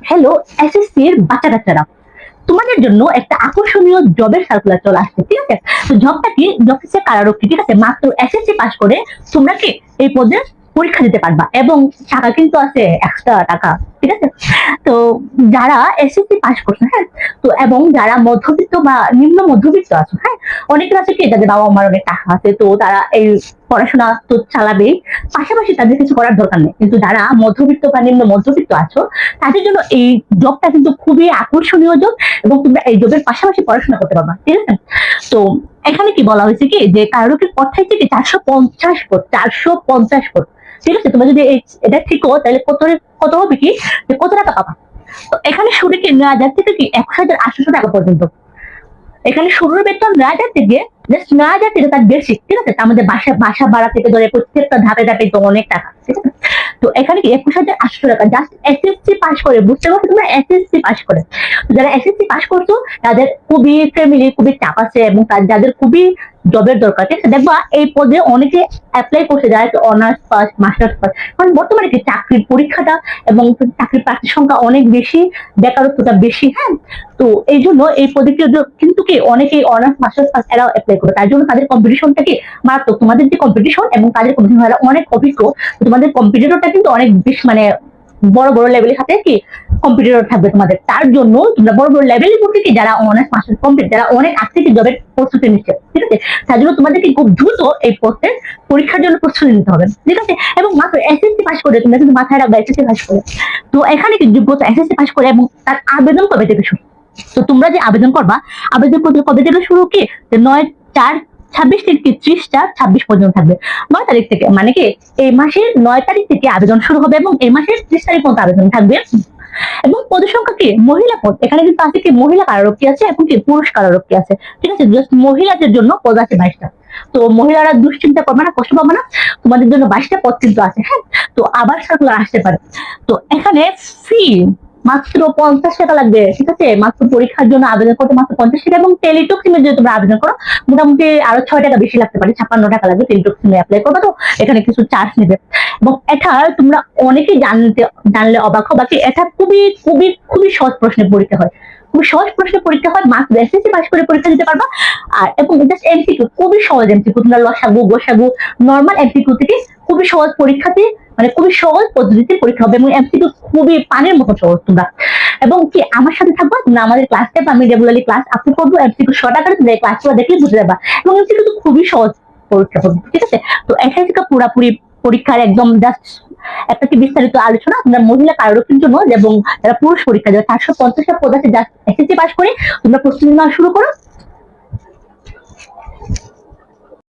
Hello এসএসসির বাচ্চা কাচ্চারা, তোমাদের জন্য একটা আকর্ষণীয় জবের সার্কুলার চলে আসছে, ঠিক আছে? তো জবটা কি? জব হচ্ছে কারারক্ষী, ঠিক আছে? মাত্র এসএসসি পাস করে তোমরা কি এই পদের পরীক্ষা দিতে পারবা এবং টাকা কিন্তু আছে এক্সট্রা টাকা, ঠিক আছে? তো যারা এসএসসি পাস করছে, হ্যাঁ, তো এবং যারা মধ্যবিত্ত বা নিম্ন মধ্যবিত্ত আছে, হ্যাঁ, অনেকে আছে কি যাদের বাবা মার অনেক টাকা আছে, তো তারা এই পড়াশোনা তো চালাবেই, পাশাপাশি তাদের কিছু করার দরকার নেই। কিন্তু যারা মধ্যবিত্ত বা নিম্ন মধ্যবিত্ত আছো, তাদের জন্য এই জবটা কিন্তু খুবই আকর্ষণীয় জব এবং তোমরা এই জবের পাশাপাশি পড়াশোনা করতে পারবা, ঠিক আছে? তো এখানে কি বলা হয়েছে কি যে কারোর পদ থাকছে কি 450 পদ, 450 পদ, ঠিক আছে? তোমরা যদি এটা ঠিক হো তাহলে কত হবে কি যে কত টাকা পাবা? তো এখানে শুরু কি 9,000 থেকে কি 1,800 টাকা পর্যন্ত। এখানে শুরুর বেতন 9,000 থেকে জাস্ট 9,000 থেকে তার বেসিক, ঠিক আছে? তার মধ্যে বাসা ভাড়া থেকে ধরে প্রত্যেকটা ধাপে ধাপে তো অনেক টাকা, ঠিক আছে? তো এখানে কি 21,800 টাকা জাস্ট এসএসসি পাস করে, বুঝতে পারছো তোমরা? এসএসসি পাস করে যারা এসএসসি পাস করছো তাদের খুবই ফ্যামিলি খুবই চাপ আছে এবং যাদের খুবই জবের দরকার, ঠিক আছে? দেখবা এই পদে অনেকে অ্যাপ্লাই করছে যারা অনার্স পাস মাস্টার্স পাস, কারণ বর্তমানে কি চাকরির পরীক্ষাটা এবং চাকরির প্রার্থীর সংখ্যা অনেক বেশি, বেকারত্বটা বেশি, হ্যাঁ। তো এই জন্য এই পদে কিন্তু কি অনেকেই অনার্স মাস্টার্স পাস এরাও অ্যাপ্লাই করে, তার জন্য তাদের কম্পিটিশনটা কি মারাত্মক। তোমাদের যে কম্পিটিশন এবং তাদের কম্পিটিশন অনেক অভিজ্ঞ, তোমাদের কম্পিটিটরটা কিন্তু অনেক বেশ মানে বড় বড় লেভেলের সাথে কি কম্পিটিটর থাকবে তোমাদের, তার জন্য তোমরা বড় বড় লেভেলের মধ্যে কি যারা অনার্স মাস্টার্স কমপ্লিট, যারা অনেক আগ থেকে জবের প্রস্তুতি নিচ্ছে, ঠিক আছে? তার জন্য তোমাদেরকে খুব দ্রুত এই পোস্টের পরীক্ষার জন্য প্রস্তুতি নিতে হবে, ঠিক আছে? এবং মাত্র এসএসসি পাস করে তোমরা কিন্তু মাথায় রাখবে এসএসসি পাস করে। তো এখানে কি যোগ্যতা এসএসসি পাস করে এবং তার আবেদন কবে থেকে শুরু? তো তোমরা যে আবেদন করবা, আবেদন করতে কবে থেকে শুরু কি? যে 9/4/26 থেকে 30/26 পর্যন্ত থাকবে। 9 তারিখ থেকে, মানে কি এই মাসের 9 তারিখ থেকে আবেদন শুরু হবে এবং এই মাসের 30 তারিখ পর্যন্ত আবেদন থাকবে। এবং পদের সংখ্যা কি মহিলা পদ, এখানে কিন্তু আছে কি মহিলা কারারক্ষী আছে এবং কি পুরুষ কারারক্ষী আছে, ঠিক আছে? জাস্ট মহিলাদের জন্য পদ আছে 22টা। তো মহিলারা দুশ্চিন্তা করবে না, কষ্ট পাবে না, তোমাদের জন্য 22টা পদ কিন্তু আছে, হ্যাঁ। তো আবার সার্কুলার আসতে পারে। তো এখানে ফি মাত্র 50 টাকা লাগবে, ঠিক আছে? মাত্র পরীক্ষার জন্য আবেদন করতে মাত্র 50 টাকা এবং টেলিটক সিমে যদি তোমরা আবেদন করো মোটামুটি আরো 6 টাকা বেশি লাগতে পারে, 56 টাকা লাগবে। টেলিটক সিমে অ্যাপ্লাই করবে তো এখানে কিছু চার্জ নেবে এবং এটা তোমরা অনেকেই জানলে অবাক হবা কি এটা খুবই খুবই খুবই সহজ প্রশ্নের পরীক্ষা হয়, খুবই সহজ প্রশ্নের পরীক্ষা হয়। মাত্র এসএসসি পাস করে পরীক্ষা দিতে পারবা। আর এবং জাস্ট এমসিকিউ, খুবই সহজ এমসিকিউ, তোমরা লসাগু গোসাগু নর্মাল এমসিকিউ থেকে খুবই সহজ পরীক্ষাতে মানে খুবই সহজ পদ্ধতিতে পরীক্ষা হবে এবং এমসিকিউ খুবই পানির মতো সহজ তোমরা। এবং কি আমার সাথে থাকবা তোমরা, আমাদের ক্লাস টাইপ আমি রেগুলারলি ক্লাস আপলোড করবো, এমসিকিউ শর্ট আকারে তোমরা এই ক্লাসগুলো দেখলে বুঝে যাবা এবং এমসিকিউ তো খুবই সহজ পরীক্ষা পদ্ধতি, ঠিক আছে? তো এখানে থেকে পুরাপুরি পরীক্ষার একদম জাস্ট একটা কি বিস্তারিত আলোচনা তোমরা মহিলা কারারক্ষীর জন্য এবং যারা পুরুষ পরীক্ষা যারা 450টা পদ আছে জাস্ট এসএসসি পাস করে তোমরা প্রস্তুতি নেওয়া শুরু করো।